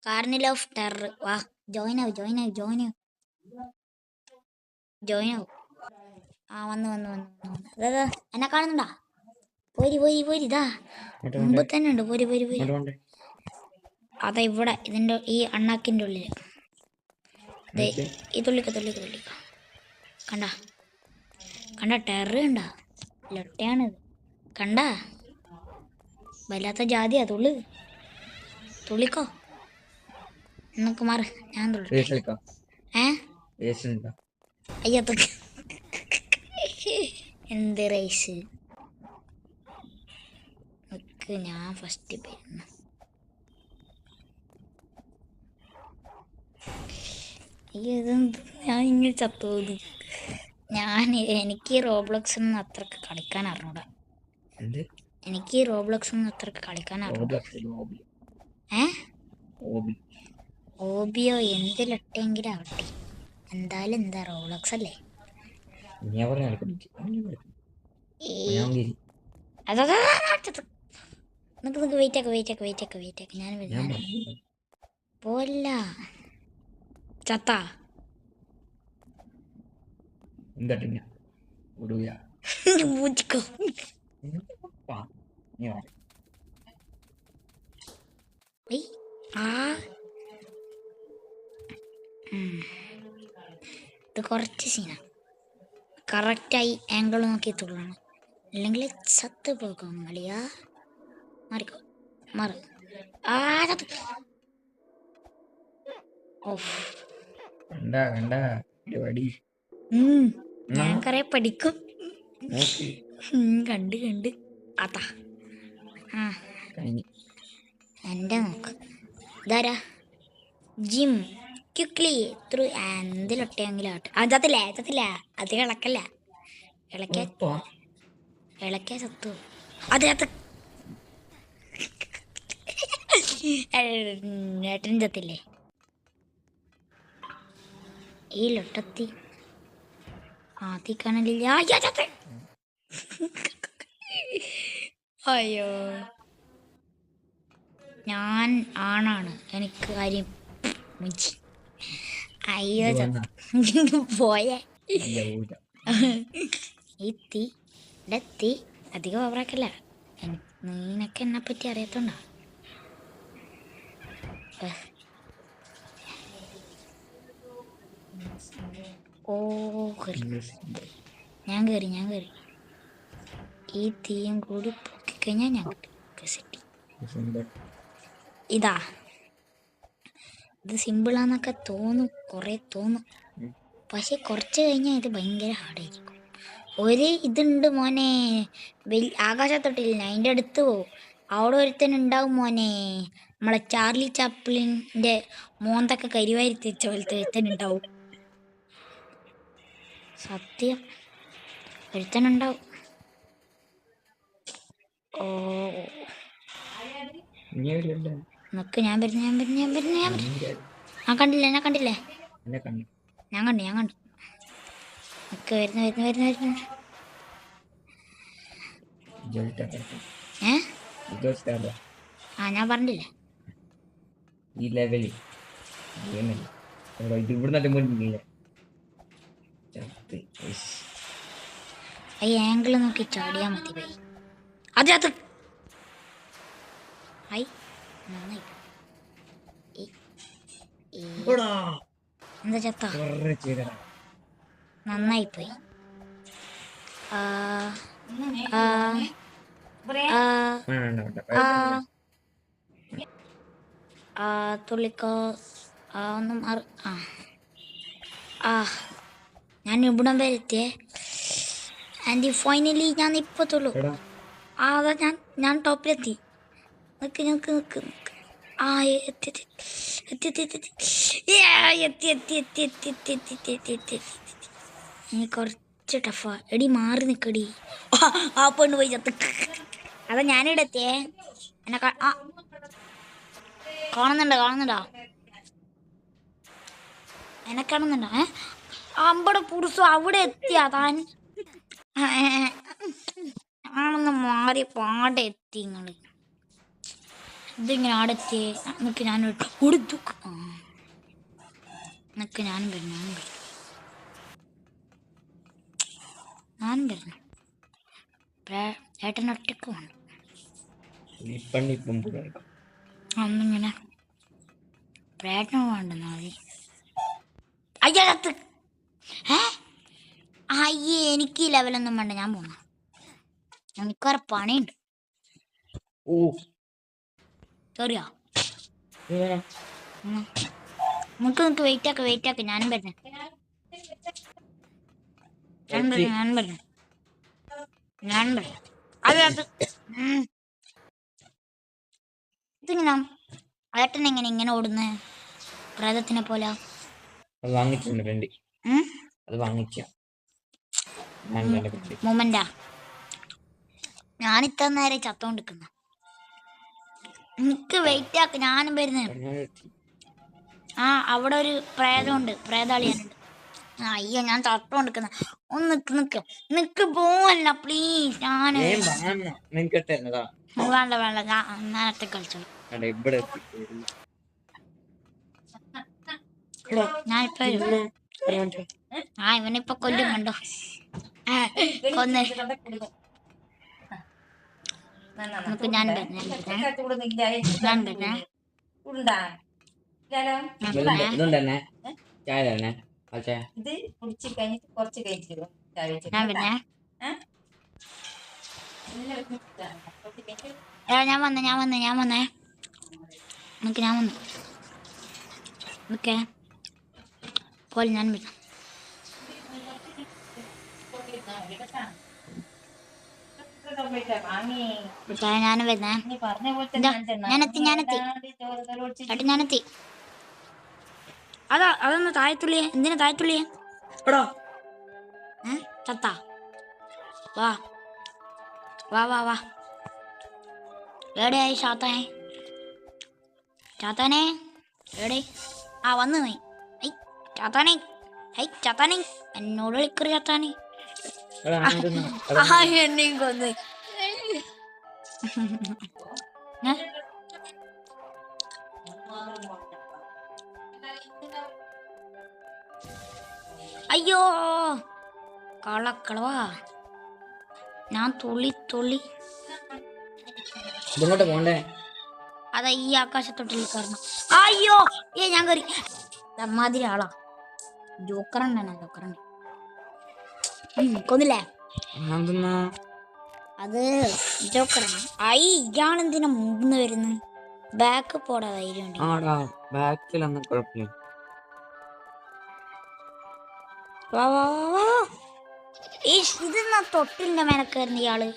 കാർണിൽ of terror. വാ, join ആവും, join ആവും, ജോയിൻ ആവും, ജോയിൻ ആവും. ആ വന്നു വന്നു വന്നു വന്നു. അതാ എന്നെ കാണുന്നുണ്ടാ? പോരി പോരി പോരി, ഇതാ മുമ്പ് തന്നെ ഉണ്ട്. പോരി പോരി പോരി. അതാ ഇവിടെ ഇതിൻ്റെ ഈ അണ്ണാക്കിൻ്റെ ഉള്ളിൽ. ഈ തുള്ളിക്ക തുള്ളിക്ക തുള്ളിക്ക. കണ്ട കണ്ട ടെറർ കണ്ട? ലൊട്ടയാണിത്. കണ്ട വല്ലാത്ത ജാതിയാ. തുള്ളിക്കോ. എന്നൊക്കെ മാറ്, ഞാൻ തുള്ളിക്കോ. അയ്യത്തൊക്കെ എന്ത് റൈസ്. ഞാൻ ഫസ്റ്റ് പേരുന്നു. ഞാൻ ഇങ്ങനെ ചത്തോത്. എനിക്ക് റോബ്ലോക്സ് ഒന്നും അത്രക്ക് കളിക്കാൻ അറിഞ്ഞൂടാ. എനിക്ക് റോബ്ലോക്സ് ഒന്നും അത്രക്ക് കളിക്കാൻ അറിഞ്ഞൂടാ. ഓബിയോ എന്തിലൊട്ടെങ്കിലും ആവട്ടെ, എന്തായാലും എന്താ റോബ്ലോക്സ് അല്ലേ. നിക്ക് വെയിറ്റ് ആക്ക്. ഞാൻ പോല്ല ചത്താ. പൂച്ചിക്കോ. ഇത് കുറച്ച് സീന. കറക്റ്റായി ആംഗിൾ നോക്കി തുള്ളണം, അല്ലെങ്കിൽ ചത്ത് പോകും അളിയാ. മാറിക്കോ, മാറ്. ഞാൻ കൊറേ പഠിക്കും. കണ്ട് അതാ എന്റെ നോക്ക്. ഇതാരാ? Gym quickly through. എന്തിലൊട്ടെങ്കിലും ആവട്ടെ. ചത്തില്ല അത് ഇളക്കല്ല. ഇളക്കാ ചത്തു. അതിനകത്ത് ഏട്ടൻ ചത്തില്ലേ? ഈ ലൊട്ടത്തി ആദ്യ കാണലില്ല. അയ്യോ, ഞാൻ ആണാണ്, എനിക്ക് കാര്യം. അയ്യോ പോയേ. ഈ തീ അധികം ഓവറാക്കല്ല. നിനക്ക് എന്നെ പറ്റി അറിയാത്തോണ്ടാ. ഓ ഞാൻ കേറി. ഈ തീയും കൂടി പൊക്കിക്കഴിഞ്ഞാൽ ഞാൻ സെറ്റി. ഇത് സിമ്പിളാന്നൊക്കെ തോന്നും, പക്ഷെ കുറച്ച് കഴിഞ്ഞാൽ ഇത് ഭയങ്കര ഹാർഡായിരിക്കും. ഇതുണ്ട് മോനെ, ആകാശത്തൊട്ടില്ല, അതിൻ്റെ അടുത്ത് പോവും. അവിടെ ഒരുത്തനുണ്ടാവും മോനെ, നമ്മളെ ചാർലി ചാപ്ലിൻ്റെ മോന്തൊക്കെ കരിവാരി തെച്ച പോലത്തെ ഒരുത്തനുണ്ടാവും. സത്യം, ഒരുത്തനുണ്ടാവും. ഓ നോക്ക്, ഞാൻ വരുന്നു. കണ്ടില്ലേ? ഞാൻ കണ്ടു. നോക്ക്, വരുന്നു. ഞാൻ പറഞ്ഞില്ലേ ഈ ലെവല് ഈ ആംഗിൾ നോക്കി ചാടിയാ മതി ബൈ. അത് നന്നായി. എന്താ ചത്ത? നന്നായിപ്പോയി. തുള്ളിക്കോ. ഒന്നും ഞാൻ ഇവിടം വരെ എത്തിയേ. ആൻഡ് ഫൈനലി ഞാൻ ഇപ്പൊ തുള്ളു. അതാ ഞാൻ ടോപ്പിലെത്തി. നിക്ക്. എത്തി. കുറച്ച് ടഫാ. എടി മാറി നിക്കടി. ആ പെണ്ണ് പോയി ചത്ത്. അതാ ഞാനിവിടെ എത്തിയേ. എന്നെ കാണുന്നുണ്ടോ? എന്നെ കാണുന്നുണ്ടോ? അമ്പടെ പുരുഷു അവിടെ എത്തിയാ താൻ? ഞാനൊന്ന് മാറി പാടെ എത്തി. ഇതിങ്ങനെ ആടെത്തി നിനക്ക് ഞാൻ കൊടുത്തു. നിനക്ക് ഞാനും വരുന്നു ഏട്ടൻ ഒറ്റക്ക് വേണം. ഒന്നിങ്ങനെ പ്രേട്ടന് വേണ്ടെന്നാ മതി. അയ്യോ ചത്ത്. അയ്യേ എനിക്ക് ഈ ലെവലൊന്നും വേണ്ട, ഞാൻ പോണ. എനിക്കൊരു പണിയുണ്ട്. സോറിയാ നിനക്ക് വെയിറ്റ് ആക്ക് ഞാനും വരുന്നേ. ഇതിങ്ങനെ ഏട്ടൻ എങ്ങനെ ഇങ്ങനെ ഓടുന്നേ പ്രേതത്തിനെ പോലെ? മൊമെന്റാ ഞാൻ ഇത്ര നേരം ചത്തോണ്ടിരിക്കുന്ന. നിനക്ക് വെയിറ്റ് ആക്ക് ഞാനും വരുന്നേ. അവിടെ ഒരു പ്രേതമുണ്ട്, പ്രേതാളിയാനുണ്ട്. അയ്യോ ഞാൻ ചത്തോണ്ടിരിക്കുന്ന. ഒന്ന് നിക്ക് പോവല്ല പ്ലീസ്. വേണ്ട ഞാൻ നേരത്തെ കളിച്ചോളൂ. ഞാനിപ്പോ ഇവനിപ്പൊ കൊല്ലും കണ്ടോ. കൊന്ന് നമുക്ക് ഞാൻ വന്നേ. ഓക്കെ പോലെ ഞാൻ വരാം. ഞാനും വരുന്നേ. ഞാനെത്തി. അതൊന്ന് താഴത്തുള്ളിയേ. എന്തിനാ താഴത്തുള്ളിയേ? ചത്താ? വാ എവിടെയായി ചാത്താനെ എവിടെ? വന്നു നീ. ചാത്താനെ എന്നോട് വിളിക്കറി. ചാത്താനെ എന്നെയും കൊന്ന്. അയ്യോ കളക്കളവാ. ഞാൻ തുള്ളി അതാ ഈ ആകാശത്തൊട്ടിൽ കയറണം. അയ്യോ ഞാൻ കയറി. അമ്മാതിരി ആളാ. ജോക്കറണ്ണ കൊന്നില്ലേ? അത് ജോക്കറാണ്. ഇയാളെന്തിനാ മുമ്പ് വരുന്നു? ബാക്ക് പോടാ ധൈര്യം. ഇതെന്നാ തൊട്ടിലിന്റെ മേലെ കയറുന്ന ഇയാള്?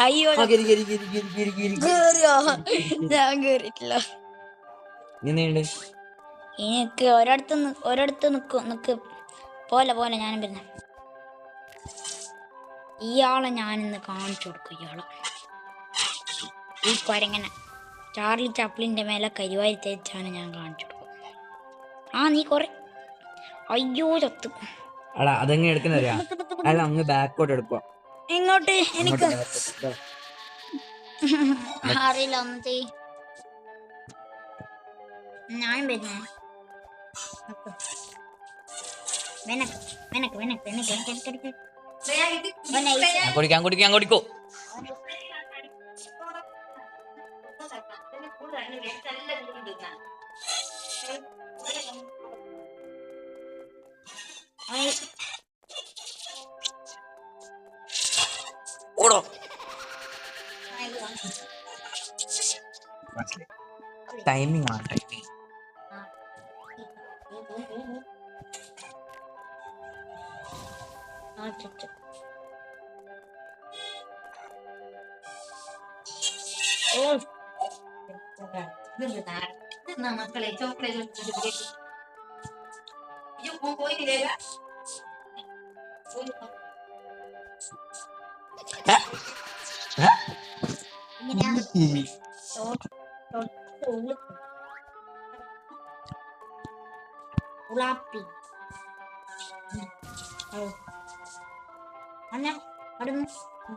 അയ്യോ ഞാൻ കേറിട്ടില്ല. എനിക്ക് ഒരിടത്ത് നിക്ക് പോലെ ഞാനും വരുന്ന. ഇയാളെ ഞാനിന്ന് കാണിച്ചു കൊടുക്കും. ഈ കൊരങ്ങനെ ചാർലി ചാപ്ലിന്റെ മേലെ കരിവാരി തേച്ചാണ് ഞാൻ കാണിച്ചു കൊടുക്കും. നീ കൊറേ. അയ്യോ ചത്തു. അതെങ്ങനെ എടുക്കുന്നറിയാ? എങ്ങോട്ട്? എനിക്ക് അറിയില്ല. ഒന്നത്തെ ഞാൻ വരുന്നേ. കുടിക്കോ. ഓടോ. ടൈമിംഗ് ആണ്. മക്കളെ ചോക്ലേറ്റ്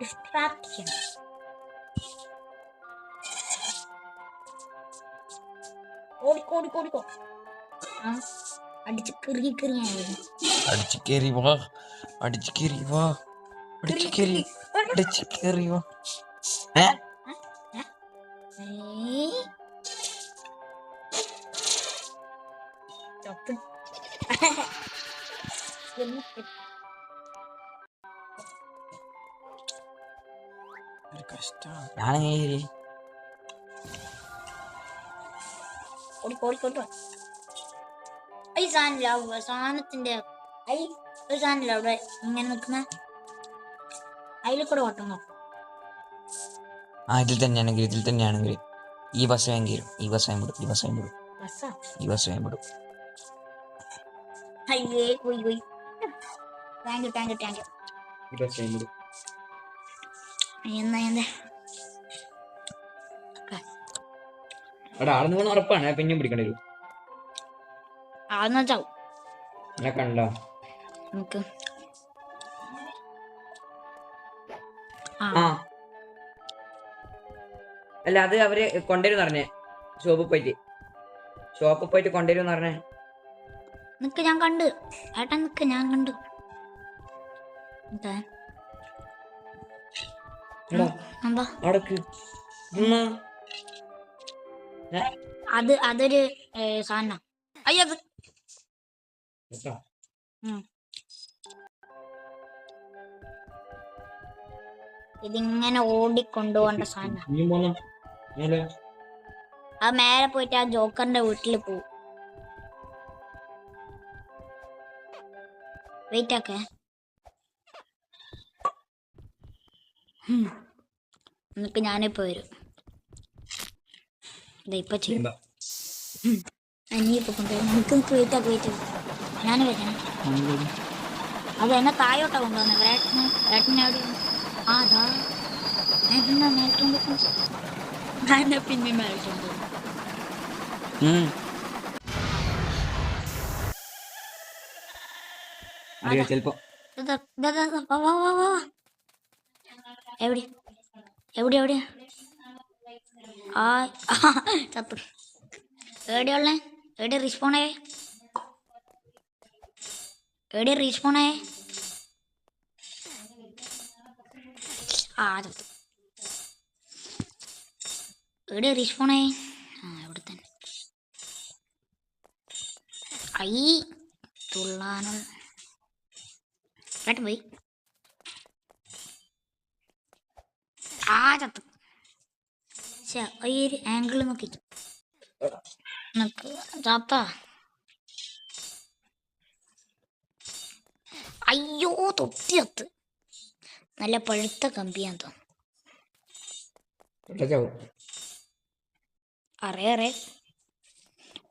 ഡിസ്ട്രാക്ട് ചെയ്യണം. ഓടിക്കോ ഓടിക്കോ ഓടിക്കോ. ആ അടിച്ച് കിറുകി കിറുകിയായിരുന്നു. അടിച്ചു കേറി വാ, അടിച്ചു കേറി വാ, അടിച്ചു കേറി, അടിച്ചു കേറി വാ. ചത്ത്. ഞാനെങ്ങനെ ഓടിക്കോ ഓടിക്കോ ഓടിക്കോ. ഈ സാധനമില്ല, സാധനത്തിന്റെ ഒരു സാധനമില്ല അവിടെ ഇങ്ങനെ നിൽക്കുന്ന അതിൽ കൂടെ ഓട്ടം നോക്കും. ഇതിൽ തന്നെയാണെങ്കിൽ ഈ ബസ് വേഗം കയറും. ഈ ബസ് വേഗം വിടും, ഈ ബസ് വേഗം വിടും, ബസ്സാ ഈ ബസ് വേഗം വിടും. അയ്യേ പോയി പോയി. Thank you thank you thank you. എന്താ എന്താ ആടുന്ന് ഉറപ്പാണ് പിന്നെയും പിടിക്കേണ്ടി വരും. ആന്ന് ചാവും എന്നെ കണ്ടോ നമുക്ക്. ആ അല്ല അത് അവര് കൊണ്ടുവരും പറഞ്ഞേ. ഷോപ്പിൽ പോയിട്ട് കൊണ്ടുവരും പറഞ്ഞേ. നിക്ക് ഞാൻ കണ്ട് ഏട്ടാ, നിക്ക് ഞാൻ കണ്ടു. എന്താ എന്താ അതൊരു സാധന. അയ്യത് ഇതിങ്ങനെ ഓടിക്കൊണ്ടുപോകേണ്ട സാധന. ആ മേലെ പോയിട്ട് ആ ജോക്കറിന്റെ വീട്ടിൽ പോവും. വെയിറ്റ് ആക്കേ. എന്നിട്ട് ഞാനിപ്പോ വരും. ഇപ്പൊ ചെയ്യും. അനിയിപ്പോ കൊണ്ടുപോയി. നമുക്ക് നിക്ക് വെയിറ്റ് ആക്കി വെയിറ്റ് ആക്കി. ഞാൻ വരാം. അത് എന്നെ താഴോട്ടാ കൊണ്ടുവന്നത്. ഏട്ടനെ എവിടെ? ആ അതാ ഞാൻ പിന്നെ മേൽക്കൊണ്ട് ഞാൻ പിന്നെ മേൽക്കൊണ്ട് ചെലപ്പോ എവിടെ എവിടെ എവിടെയാ? ആ ചത്തു. എവിടെയുള്ള എവിടെ റീസ്പോണായേ? എവിടെ റീസ്പോണായേ? ആ ചത്തു. എവിടെ റീസ്പോണായേ? ആ ഇവിടെ തന്നെ. ഐ തുള്ളാനുള്ള കേട്ട് പോയി. ആ ചത്തു. ഈ ഒരു ആംഗിൾ നോക്കി ചാത്ത. അയ്യോ തൊട്ടി ചത്ത്. നല്ല പഴുത്ത കമ്പിയാന്ന് തോന്നുന്നു. അറിയാറേ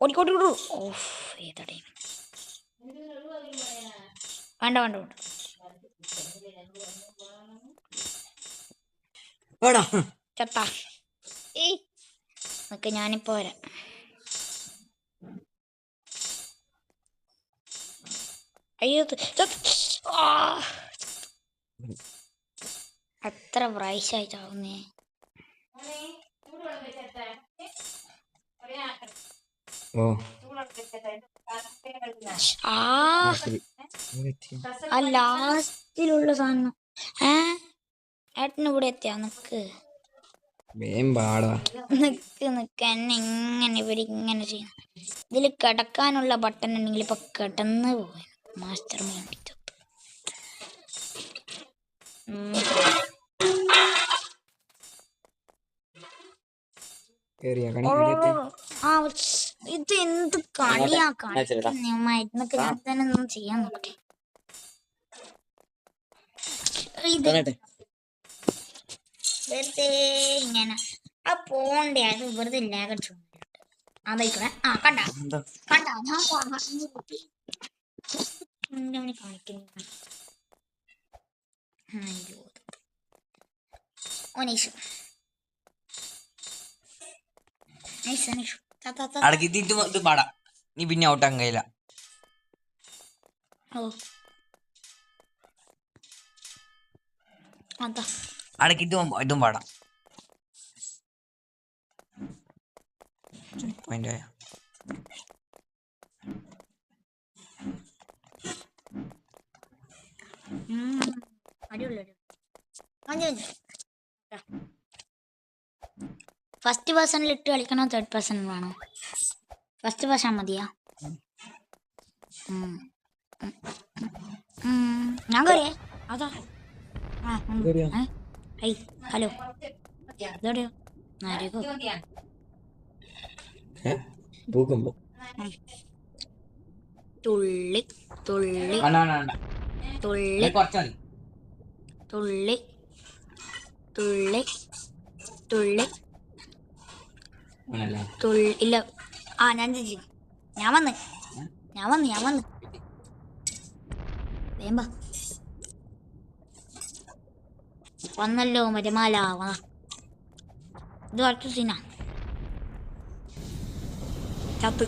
ഓടിക്കോട്ടിക്കോട്ടു. ഓഫ് ഏതാ ടൈം. വേണ്ട വേണ്ട വേണ്ട. ചത്ത. നിക്ക് ഞാനിപ്പോ വരാം. അയ്യോ എത്ര പ്രാവശ്യമായി ചാവുന്നേ. ആ ലാസ്റ്റിലുള്ള സാധനം. ഏട്ടന് ഇവിടെ എത്തിയാ? നിക്ക് നിക്ക് എന്നെ ഇങ്ങനെ ഇവരിങ്ങനെ ചെയ്യണം. ഇതിൽ കിടക്കാനുള്ള ബട്ടൺ ഉണ്ടെങ്കിൽ ഇപ്പൊ കിടന്ന് പോവാൻ. മാസ്റ്റർ മൈൻഡ് ഇത് എന്ത് കളിയാ കളിക്കുന്നൊക്കെ. ഞാൻ തന്നെ ഒന്നും ചെയ്യാൻ നോക്കട്ടെ. ഇത് വെറുതെ ഇങ്ങനെ ആ പോണ്ടേ. അത് വെറുതെ ലാഗടിച്ചു അതായിക്കോട്ടെ. ആ കണ്ട കണ്ട ഞാൻ കാണിക്കുന്നു. അയ്യോ ഓ നൈസ് നൈസ് നൈസ്. ഇത് പാടാ. നീ പിന്നെ ഔട്ടാൻ കഴിയില്ല. ഓ അതാ അടക്ക് ഇതും പാടാം. പോയിന്റ് ആയ ഫസ്റ്റ് പേഴ്സണിൽ ഇട്ട് കളിക്കണോ തേർഡ് പേഴ്സൺ വേണോ? ഫസ്റ്റ് പേഴ്സൺ മതിയാ? ഞാൻ കയറിയേ അതാ. ഹലോ ഇതെവിടെയോ ആരേക്കോ ഭൂകമ്പം. തുള്ളി തുള്ളി തുള്ളി തുള്ളി തുള്ളി തുള്ളി തുള്ളി. ഇല്ല ഞാൻ ചേച്ചി ഞാൻ വന്ന് വേമ്പ വന്നല്ലോ മരുമാല. ഇത് കുറച്ച് സീനാ ചത്ത്.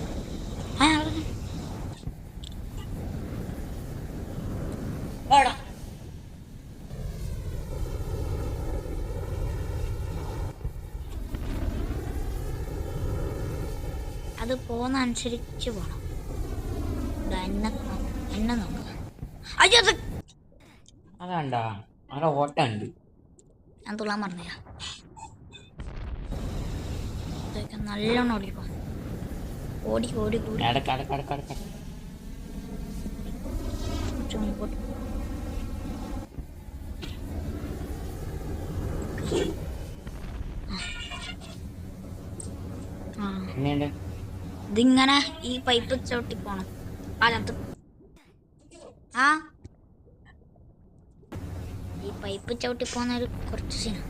അത് പോകുന്ന അനുസരിച്ച് പോണം. എന്നെ നോക്കുക. അയ്യോ അതാണ്ടാ അവിടെ ഓട്ടുണ്ട്. ഞാൻ തുള്ളാൻ പറഞ്ഞ നല്ലോണം ഓടിക്കോ. ഓടി ഓടി കൂടി മുമ്പോട്ട്. ഇതിങ്ങനെ ഈ പൈപ്പ് ചവിട്ടി പോണം. അതിനകത്ത് ഈ പൈപ്പ് ചവിട്ടി പോകുന്ന ഒരു കുറച്ച് സീനാണ്.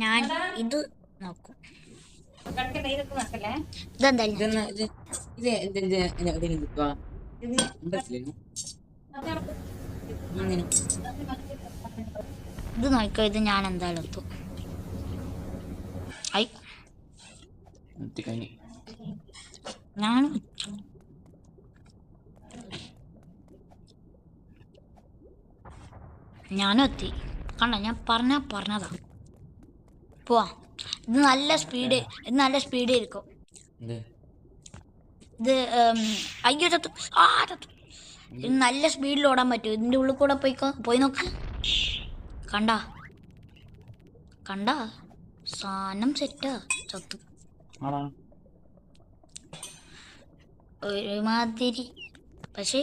ഞാൻ ഇത് നോക്കും. ഇത് നോക്കോ. ഇത് ഞാൻ എന്തായാലും എത്തും. ഞാനും എത്തി. കണ്ട ഞാൻ പറഞ്ഞതാ പോവാ. ഇത് നല്ല സ്പീഡ് ഇരിക്കും. ഇത് അയ്യോ ചത്തു. ഇത് നല്ല സ്പീഡിൽ ഓടാൻ പറ്റും. ഇതിൻ്റെ ഉള്ളിൽ കൂടെ പോയി നോക്ക്. കണ്ട സാധനം സെറ്റാ. ചത്തു ഒരുമാതിരി. പക്ഷേ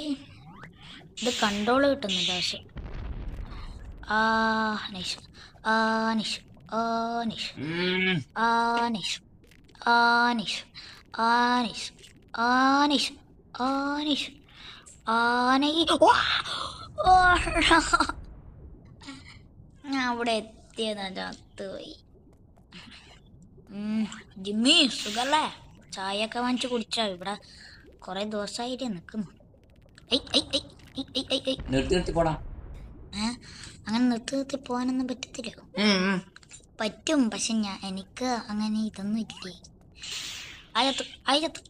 ഇത് കൺട്രോൾ കിട്ടുന്നില്ല. പക്ഷെ ആനിഷ് ആനിഷ് ആനിഷ് ആനിഷ് ആനിഷ് ആനിഷ് ആനിഷ് ആനിഷ് ആനൈ. ഞാൻ അവിടെ എത്തിയതാ. ചത്തുപോയി. ജിമ്മി സുഖല്ലേ? ചായയൊക്കെ വാങ്ങിച്ച് കുടിച്ചോ? ഇവിടെ കുറെ ദിവസമായിട്ട് നിൽക്കുന്നു. അങ്ങനെ നിർത്തി പോകാനൊന്നും പറ്റത്തില്ല. പറ്റും, പക്ഷെ എനിക്ക് അങ്ങനെ ഇതൊന്നും ഇല്ലേ. അയത്ത്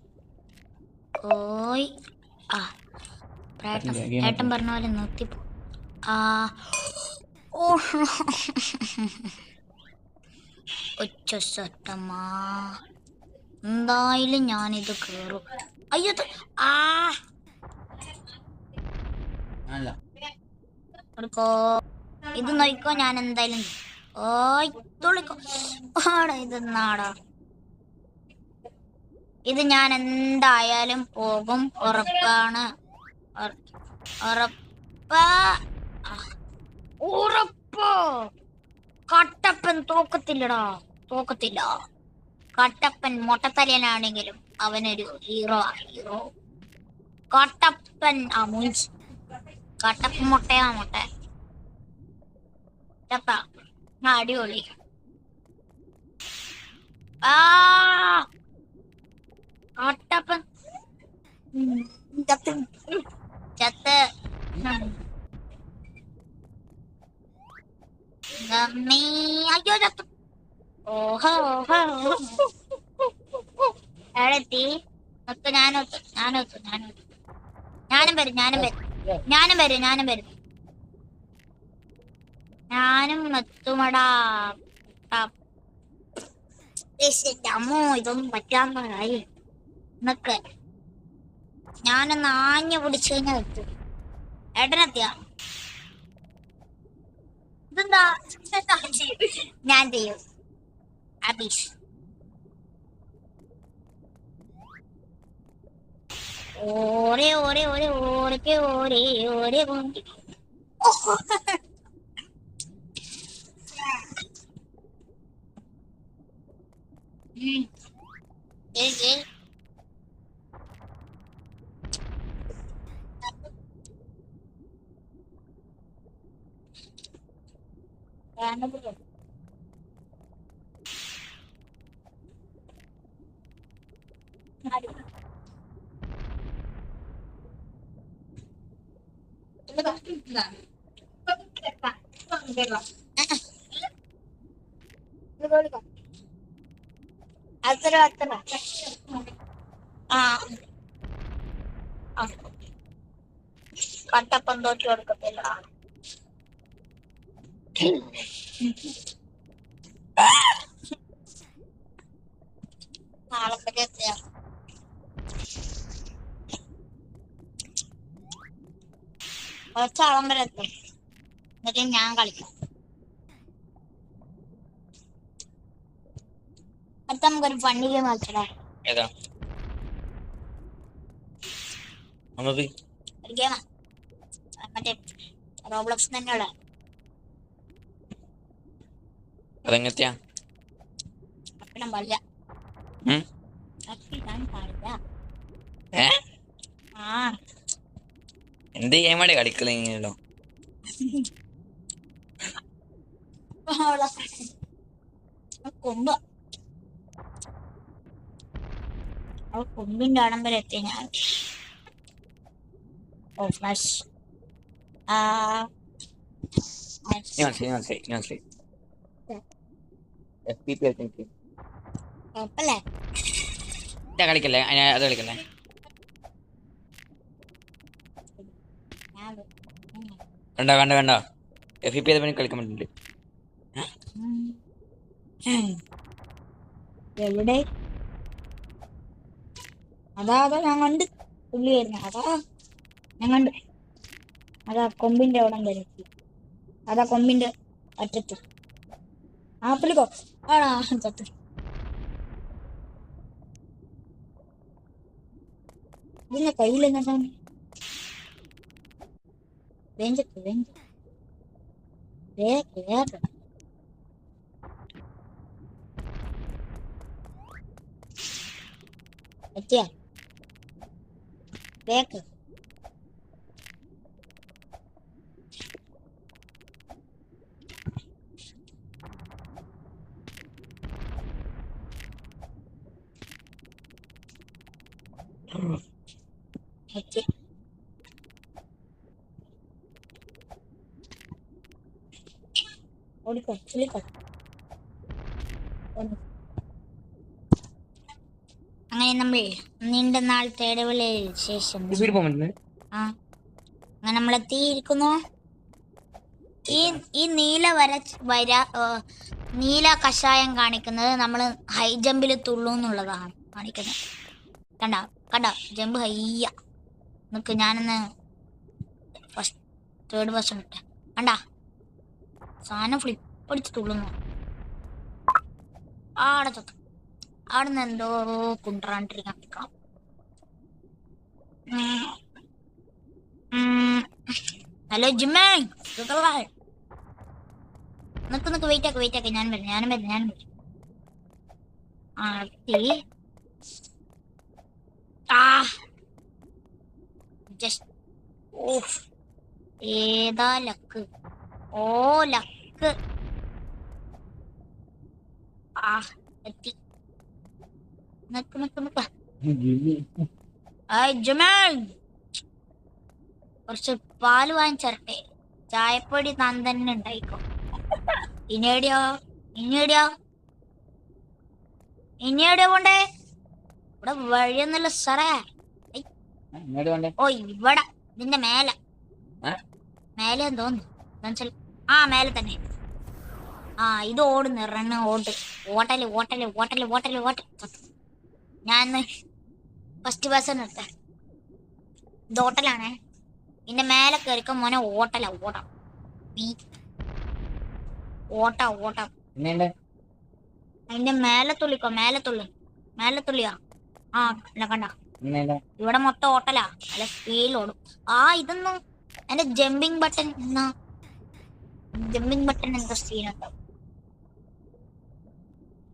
ഓയ് ഏട്ടൻ പറഞ്ഞ പോലെ നിർത്തിപ്പോ. ഒച്ചട്ടമ്മാ എന്തായാലും ഞാനിത് കേറും. അയ്യോ ഇത് നോക്കോ. ഞാൻ എന്തായാലും ഇത് ഞാൻ എന്തായാലും പോകും. ഉറപ്പാണ്. ഉറപ്പ്. കട്ടപ്പൻ തോക്കത്തില്ല. കട്ടപ്പൻ മൊട്ടത്തലയനാണെങ്കിലും അവനൊരു ഹീറോ. കട്ടപ്പൻ മൂഞ്ചി. കട്ടപ്പൻ മുട്ട ചത്ത. അടിപൊളി. കട്ടപ്പൻ ചത്ത്. അയ്യോ ചത്തു. ഓഹോ എവിടെത്തി? ഞാനൊത്തു. ഞാനും വരും ഞാനും വരും ഞാനും വരും ഞാനും വരും ഞാനും എത്തുമടാ. അമ്മോ ഇതൊന്നും പറ്റാത്ത കാര്യം. എന്നൊക്കെ ഞാനൊന്ന് ആഞ്ഞു പിടിച്ചു കഴിഞ്ഞാൽ എത്തും. ഏട്ടനെത്തിയ ഇതെന്താ ഞാൻ ചെയ്യും അബീഷ്. ഓരേ ഓരേ ഓരേ ഓരേ ഓരേ ഓരേ കൊണ്ട് അത്ര അത്ര ആ കട്ടപ്പം തോറ്റി കൊടുക്കത്തില്ല. നാളെ എത്തിയാ കുറച്ചാളം വരെ എത്തും. എന്നിട്ട് ഞാൻ കളിക്കാം. അടുത്ത നമുക്കൊരു ഫണ്ണി ഗെയിം കളിച്ചടാ. ഏതാ ഒരു ഗെയിമാ മറ്റേ റോബ്ലോക്സ് തന്നെയുള്ള. അതെങ്ങനെയാ? അപ്പിടാൻ പാടില്ല. അപ്പിടാൻ പാടില്ല. ആ എന്ത് ഗെയിമാടെ കളിക്കലോ? കൊമ്പ് കൊമ്പിന്റെ അടം വരെ എത്തിയ ഞാൻ. ഓ ഫ്ലാഷ് കുഴപ്പല്ലേ? കളിക്കല്ലേ അത് കളിക്കല്ലേ? വേണ്ട വേണ്ട വേണ്ട. FP ചെയ്ത കളിക്കാൻ പറ്റില്ല. എവിടെ? അതാ അതാ ഞാൻ കണ്ട് പുള്ളി വരുന്ന. അതാ ഞാൻ കണ്ട്. അതാ കൊമ്പിന്റെ അവിടം വരെ. അതാ കൊമ്പിന്റെ അറ്റത്ത്. ആപ്പിളിക്കോ ആടാ ചത്ത്. ഇതിന്റെ കയ്യിൽ എന്താ? വേഞ്ചത്ത് വേഞ്ച വേഗ വേഗ എത്തിയാ വേഗ എത്തി. ഓടിക്കോ ചുള്ളിക്കോ. അങ്ങനെ നമ്മൾ നീണ്ട നാളത്തെ ഇടവേളയിൽ ശേഷം അങ്ങനെ നമ്മൾ എത്തിയിരിക്കുന്നു. ഈ നീല നീല കഷായം കാണിക്കുന്നത് നമ്മൾ ഹൈ ജമ്പിൽ തുള്ളൂ എന്നുള്ളതാണ് കാണിക്കുന്നത്. കണ്ടോ കണ്ടോ ജമ്പ് ഹയ്യ. നിനക്ക് ഞാനൊന്ന് തേർഡ് വർഷം ഇട്ട കണ്ടാ സാധനം ഫ്ലിപ്പ് അടിച്ച് തുള്ളുന്നു. ആടെ തൊട്ട് അവിടെ നിന്ന് എന്തോ കൊണ്ടുവരാണ്ടിരിക്കാൻ നിൽക്കണം. ഹലോ ജിമ്മേ നിക്ക് വെയിറ്റ് ആക്ക് ഞാനും വരും. ഏതാ ലക്ക്. ഓ ലക്ക്. എത്തി. നിക്ക് കുറച്ച് പാല് വാങ്ങിച്ചരട്ടെ. ചായപ്പൊടി താൻ തന്നെ ഉണ്ടായിക്കോ. ഇനിയടിയോ പോണ്ടേ? ഇവിടെ വഴിയൊന്നുമില്ല സാറേ. ഇങ്ങോട്ട് വേണ്ടേ? ഓ ഇവിടെ ഇതിന്റെ മേലെ ഏ? മേലെ തോന്നുന്നു എന്നുവെച്ചാൽ ആ മേലെ തന്നെ. ആ ഇത് ഓടുന്നു റണ്ണ് ഓട്ട് ഓട്ടല് ഓട്ടല് ഓട്ടല് ഓട്ടല് ഓട്ടൽ. ഞാൻ ഫസ്റ്റ് പേഴ്സൺ എടുത്ത ഇത് ഓട്ടലാണേ. ഇതിന്റെ മേലെ കയറിക്ക മോനെ ഓട്ടല ഓട്ടം നീ ഓട്ട ഓട്ടം. പിന്നെ അതിന്റെ മേലെ തുള്ളിക്കോ മേലെ തുള്ളിയാ. ആ കണ്ട കണ്ട ഇവിടെ മൊത്തം ഓട്ടലാ. അല്ല സ്പീഡിൽ ഓടും. ആ ഇതൊന്നും എന്റെ ജമ്പിങ് ബട്ടൺ എന്താ സ്ക്രീനുണ്ടോ?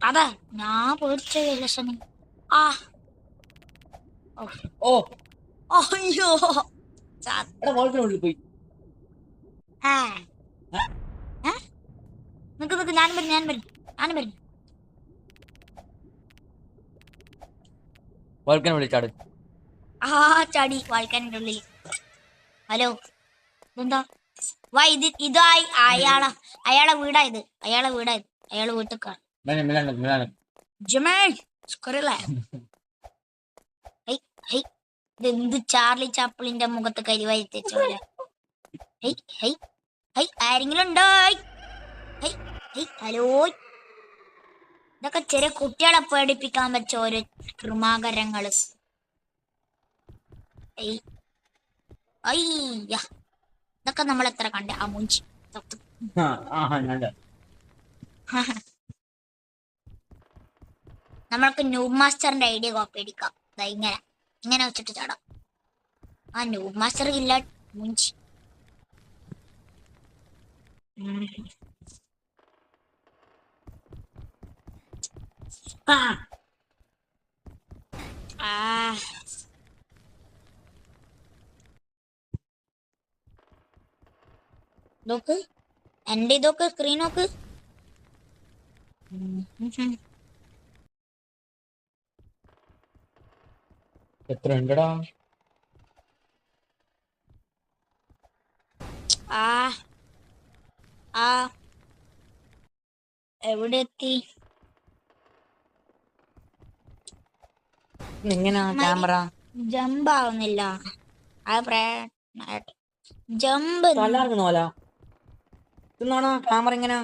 അതെ ഞാൻ പേടിച്ച ലക്ഷണി. ആ ഓ അയ്യോ ഉള്ളിൽ പോയി. ആ നിക്ക് ഞാനും വരും. വോൾക്കൻ വിളിച്ചാട്. ആ ചാടി വായിക്കാൻ്റെ ഉള്ളിൽ. ഹലോ ഇതെന്താ വാ ഇതായി അയാളെ വീടായത്. അയാളെ വീട്ടിൽ ജമേ സ്ക്വയറല്ലേ. ഇതെന്ത് ചാർലി ചാപ്പിളിന്റെ മുഖത്ത് കരിവായി തെച്ച പോലെ. ആരെങ്കിലും ഉണ്ടോ? ഹലോ ഇതൊക്കെ ചെറിയ കുട്ടികളെ പേടിപ്പിക്കാൻ വെച്ച ഓരോ കൃമാകരങ്ങള്. അയ്യ ഇതൊക്കെ നമ്മൾ എത്ര കണ്ട ആ മൂഞ്ചി. നമ്മൾക്ക് ന്യൂബ് മാസ്റ്ററിന്റെ ഐഡിയ കോപ്പി അടിക്കാം. ഇങ്ങനെ വെച്ചിട്ട് ചാടാം. ആ ന്യൂബ് മാസ്റ്റർ ഇല്ല മൂഞ്ചി. നോക്ക് എന്റെ ഇതൊക്കെ സ്ക്രീൻ നോക്ക്. എത്ര ഉണ്ടടാ? എവിടെ എത്തി? എങ്ങനാ ക്യാമറ ജമ്പ് ആവുന്നില്ല. ജമ്പ് തലാർക്കുന്നോല തിന്നാണോ ക്യാമറ എങ്ങനാ?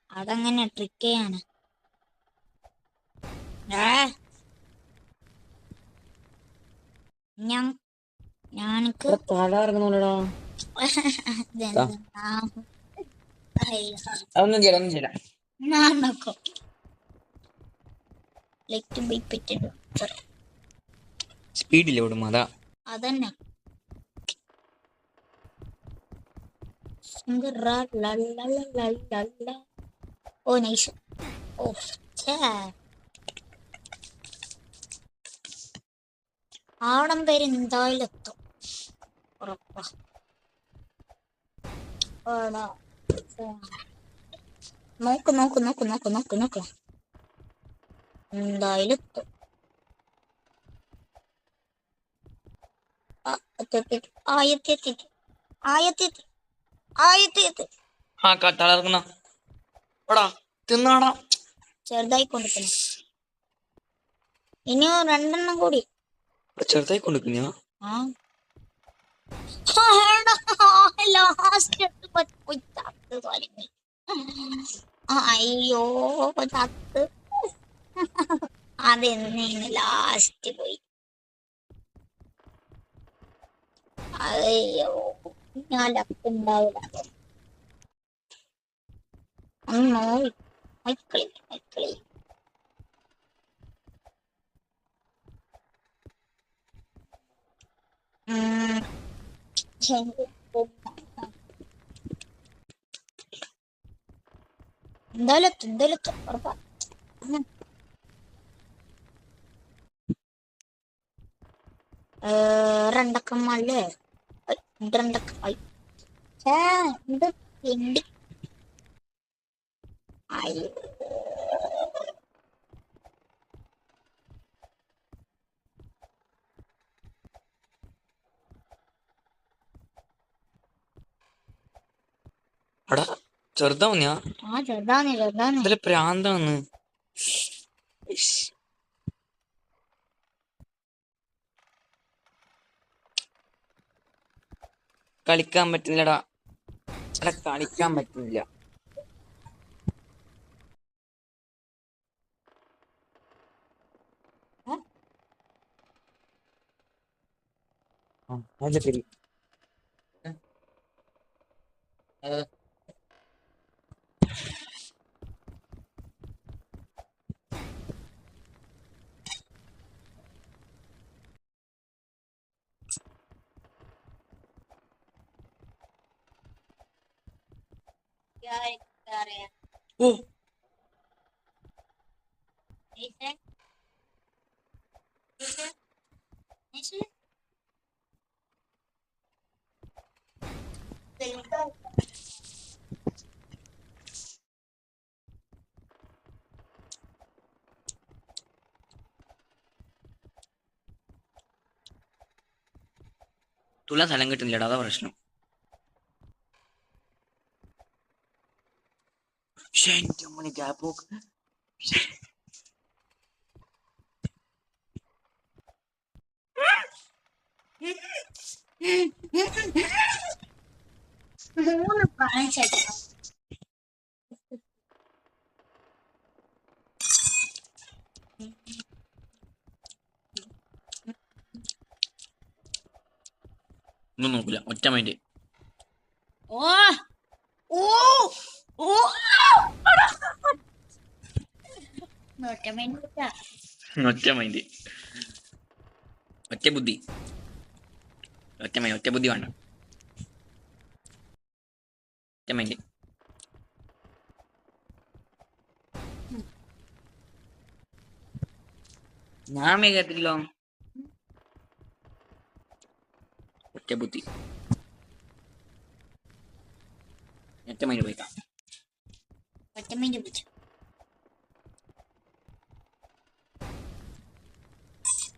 അതങ്ങനെ ട്രിക്ക് ചെയ്യാണ്. ഞാനിക്ക് തലാർക്കുന്നോലടാ. ഒന്നും ചെയ്യല ഞാൻ നോക്കും. സ്പീഡില്ല ഓടും അതാ. അതന്നെ ഓ നൈസ്. ഓ ആടം പേര് എന്തായാലും എത്തും ഉറപ്പാ. നോക്ക് എന്തായാലും എത്തും. തളർക്കുന്ന തിന്നാടാ. ചെറുതായി കൊണ്ടിരിക്കണം. ഇനി 2 കൂടി ചെറുതായി കൊണ്ടിരിക്കുന്ന അയ്യോ ചത്ത്. അതെന്നേന്ന് ലാസ്റ്റ് പോയി. അയ്യോ ഞാൻ ലക്കുണ്ടാവില്ല. മൈക്കിളി എന്തായാലും ഉറപ്പാ. രണ്ടക്കമ്മല്ലേ രണ്ടക്ക ഇത് എണ്ടി. അയ്യോ ചെറുതാവുന്ന ചെറുതാന്ന് പ്രാന്താന്ന്. കളിക്കാൻ പറ്റുന്നില്ലടാ. എടാ കളിക്കാൻ പറ്റുന്നില്ല. അല്ല ശരി. ഓ തുള്ളാൻ സ്ഥലം കിട്ടുന്നില്ലടാ, അതാ പ്രശ്നം. ഗ്യാപ്പ് മൂന്ന് പ്രായം ചേട്ടാ. ഒന്നും നോക്കില്ല, ഒറ്റ മൈൻഡ്. ഓ ഓ ഓ ഒറ്റ മൈൻഡ് ഒറ്റ മൈൻഡ്, ഒറ്റ ബുദ്ധി, ഒറ്റ മൈൻഡ്, ഒറ്റ ബുദ്ധി വേണ്ട, ഒറ്റ മൈൻഡ്. ഞാൻ വേഗത്തില്ലോ, ഒറ്റ ബുദ്ധി, ഒറ്റ മൈൻഡ് പോയിക്കാം. ഒറ്റ മൈൻഡ് പിടിച്ചു.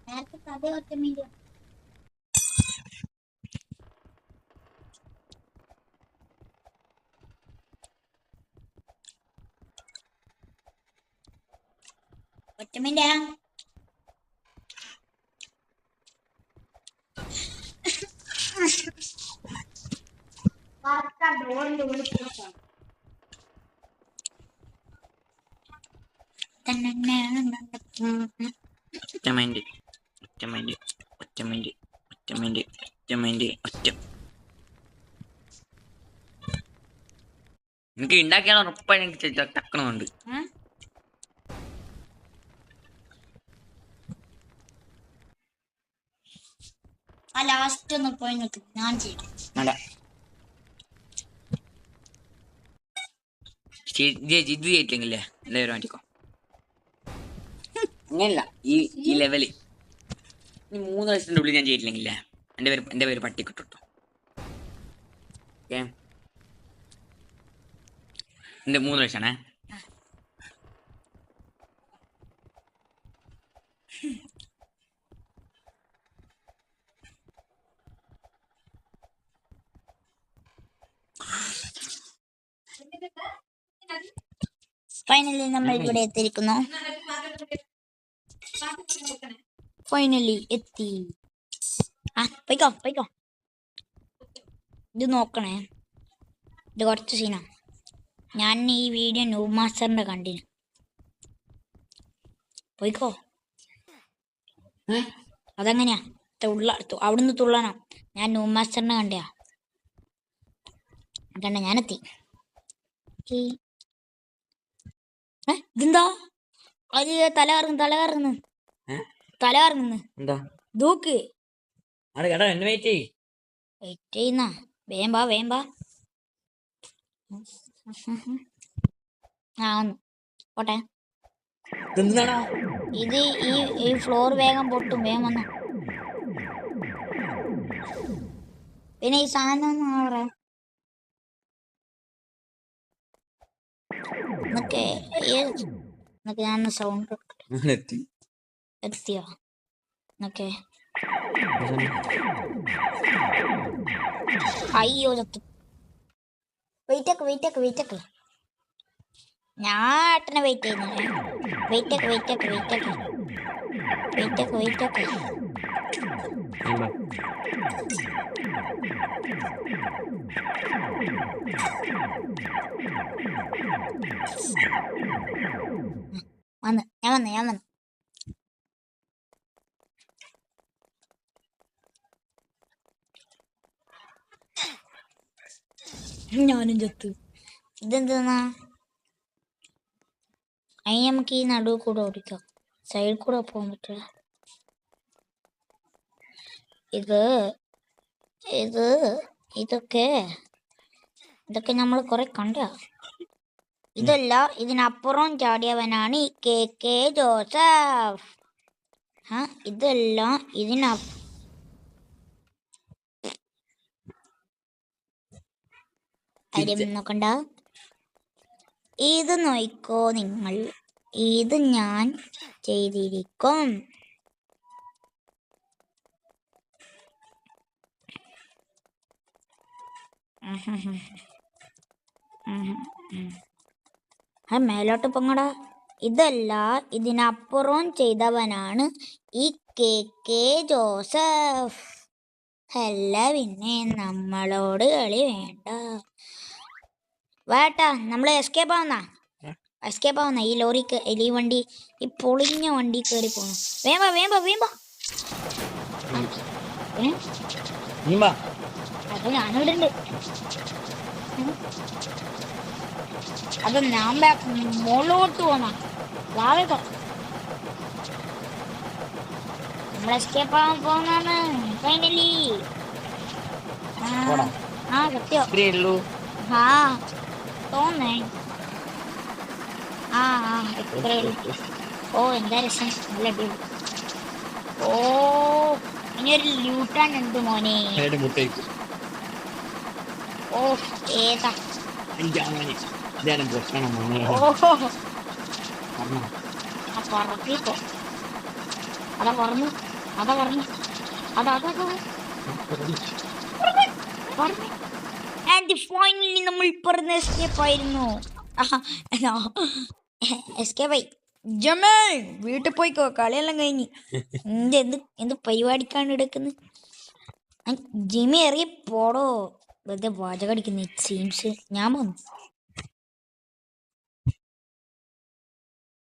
നേരത്തെ കഥ ഒറ്റ മൈൻഡ്. ഒറ്റ മൈൻഡാ. ഒറ്റ മൈൻഡ്, ഒറ്റ മൈൻഡ്, ഒറ്റ മൈൻഡ്, ഒറ്റ മൈൻഡ്, ഒറ്റ മൈൻഡ്, ഒറ്റ. എനിക്ക് ഉണ്ടാക്കിയാൽ ഉറപ്പായി എനിക്ക് തക്കണമുണ്ട്. ആ ലാസ്റ്റ് ഒന്ന് പോയി നിൽക്കും, ഞാൻ ചെയ്യും. അല്ല ഇത് ചെയ്തില്ലെങ്കിലേ എല്ലാവരും മാറ്റിക്കോ. അങ്ങനല്ല, ഈ ലെവല് ഈ 3 വർഷത്തിൻ്റെ ഉള്ളിൽ ഞാൻ ചെയ്തിട്ടില്ലെങ്കിലേ എൻ്റെ പേര് പട്ടിക്കിട്ടു. ഓക്കെ, എൻ്റെ 3 വർഷമാണേ. ഫൈനലി നമ്മൾ ഇവിടെ എത്തിയിരിക്കുന്നു. ഫൈനലി എത്തി. ആ പോയിക്കോ പോയിക്കോ. ഇത് നോക്കണേ, ഇത് കുറച്ച് സീനാ. ഞാൻ ഈ വീഡിയോ നൂബ് മാസ്റ്ററിന്റെ കണ്ടിന്. പോയിക്കോ. അതെങ്ങനെയാ അവിടുന്ന് തുള്ളാനോ? ഞാൻ നൂബ് മാസ്റ്ററിനെ കണ്ടയാ. കണ്ട ഞാനെത്തി. ഇതെന്താ അത് തല കറങ്ങുന്നു എന്താ ദൂക്ക് വെയിറ്റ് ചെയ്യുന്ന വേമ്പാ ആ വന്നു പോട്ടെ. ഇത് ഈ ഫ്ലോർ വേഗം പൊട്ടും, വേഗം വന്നു. പിന്നെ ഈ സാധനം പറയാം എന്നൊക്കെ ഞാൻ സൗണ്ട് എത്തിയോ എന്നൊക്കെ. അയ്യോ ചത്തു. വെയിറ്റൊക്കെ ഞാൻ ഏട്ടനെ വെയിറ്റ് ചെയ്യുന്നില്ലേ. വെയിറ്റൊക്കെ ഞാൻ വന്നു ഞാനും ചത്തു. ഇതെന്താ? അതിന് നമുക്ക് ഈ നടുവ് കൂടെ ഓടിക്കാം, സൈഡിൽ കൂടെ പോകാൻ പറ്റില്ല. ഇതൊക്കെ നമ്മൾ കുറെ കണ്ട. ഇതല്ല, ഇതിനപ്പുറം ചാടിയവനാണ് ഈ KK ജോസഫ്. ഇതെല്ലാം നോക്കണ്ട. ഇത് നോയിക്കോ നിങ്ങൾ, ഇത് ഞാൻ ചെയ്തിരിക്കും. മേലോട്ട് പൊങ്ങടാ. ഇതല്ല, ഇതിനപ്പുറം ചെയ്തവനാണ് ഈ KK ജോസഫ്. അല്ല പിന്നെ നമ്മളോട് കളി വേണ്ട. വേട്ടാ, നമ്മൾ എസ്കേപ്പ് ആവുന്ന ഈ ലോറിക്ക്, ഈ വണ്ടി, ഈ പൊളിഞ്ഞ വണ്ടി കയറി പോണു. വേമ്പ അത് ഞാനിവിടുണ്ട്. അത് ഞാൻ മുകളിലോട്ട് പോന്ന വാവേഗം നമ്മൾ എസ്കേപ്പ് ആവാൻ പോകുന്ന ഫൈനലി. സത്യം. തോന്നേ. ഇത്രേ ഉള്ളൂ. എന്താ രസം, നല്ല അടിപൊളി. ഇനിയൊരു ലൂട്ടാനുണ്ട് മോനെ. ഏതാ? പറപ്പിക്കോ. അതാ പറഞ്ഞു. ആൻഡ് ഫൈനലി നമ്മൾ പറഞ്ഞ എസ്കേപ്പ് ആയിരുന്നു. എസ്കേപ്പായി. ജമൽ വീട്ടിൽ പോയിക്കോ, കളിയെല്ലാം കഴിഞ്ഞ്. എന്ത് പരിപാടിക്കാണ് എടുക്കുന്നത്? ജിമ്മി ഇറങ്ങി പോടോ, വെറുതെ വാചകടിക്കുന്നു. സീൻസ് ഞാൻ വന്നു.